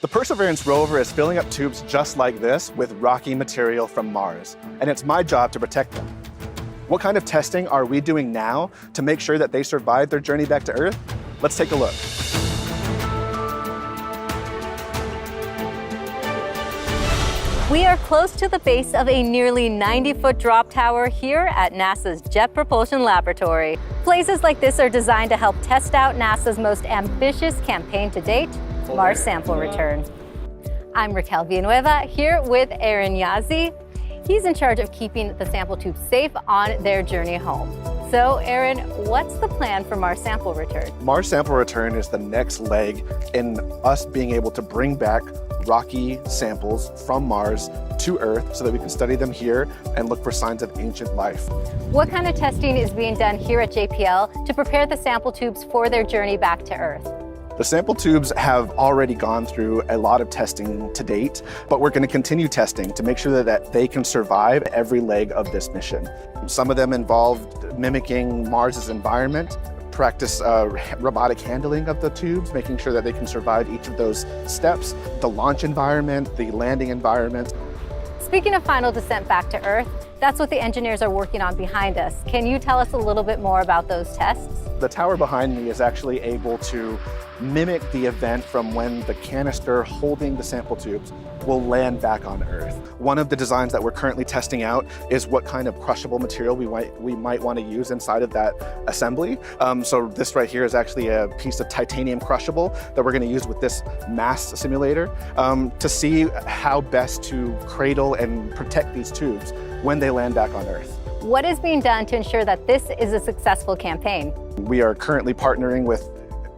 The Perseverance rover is filling up tubes just like this with rocky material from Mars, and it's my job to protect them. What kind of testing are we doing now to make sure that they survive their journey back to Earth? Let's take a look. We are close to the base of a nearly 90-foot drop tower here at NASA's Jet Propulsion Laboratory. Places like this are designed to help test out NASA's most ambitious campaign to date, Mars sample return. I'm Raquel Villanueva here with Aaron Yazzie. He's in charge of keeping the sample tubes safe on their journey home. So, Aaron, what's the plan for Mars sample return? Mars sample return is the next leg in us being able to bring back rocky samples from Mars to Earth so that we can study them here and look for signs of ancient life. What kind of testing is being done here at JPL to prepare the sample tubes for their journey back to Earth? The sample tubes have already gone through a lot of testing to date, but we're going to continue testing to make sure that they can survive every leg of this mission. Some of them involved mimicking Mars's environment, practice robotic handling of the tubes, making sure that they can survive each of those steps, the launch environment, the landing environment. Speaking of final descent back to Earth, that's what the engineers are working on behind us. Can you tell us a little bit more about those tests? The tower behind me is actually able to mimic the event from when the canister holding the sample tubes will land back on Earth. One of the designs that we're currently testing out is what kind of crushable material we might want to use inside of that assembly. So this right here is actually a piece of titanium crushable that we're going to use with this mass simulator to see how best to cradle and protect these tubes when they land back on Earth. What is being done to ensure that this is a successful campaign? We are currently partnering with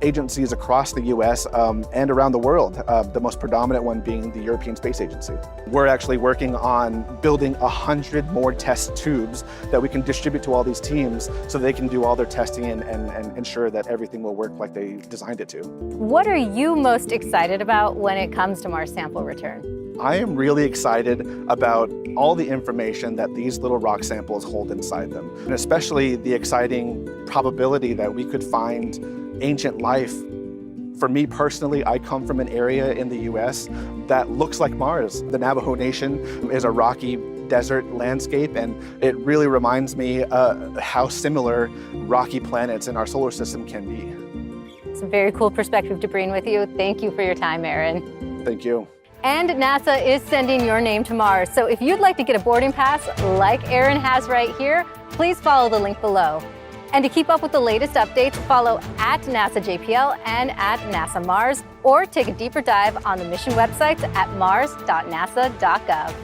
agencies across the US and around the world, the most predominant one being the European Space Agency. We're actually working on building 100 more test tubes that we can distribute to all these teams so they can do all their testing and ensure that everything will work like they designed it to. What are you most excited about when it comes to Mars sample return? I am really excited about all the information that these little rock samples hold inside them, and especially the exciting probability that we could find ancient life. For me personally, I come from an area in the US that looks like Mars. The Navajo Nation is a rocky desert landscape, and it really reminds me how similar rocky planets in our solar system can be. It's a very cool perspective to bring with you. Thank you for your time, Aaron. Thank you. And NASA is sending your name to Mars. So if you'd like to get a boarding pass like Aaron has right here, please follow the link below. And to keep up with the latest updates, follow at NASA JPL and at NASA Mars, or take a deeper dive on the mission websites at mars.nasa.gov.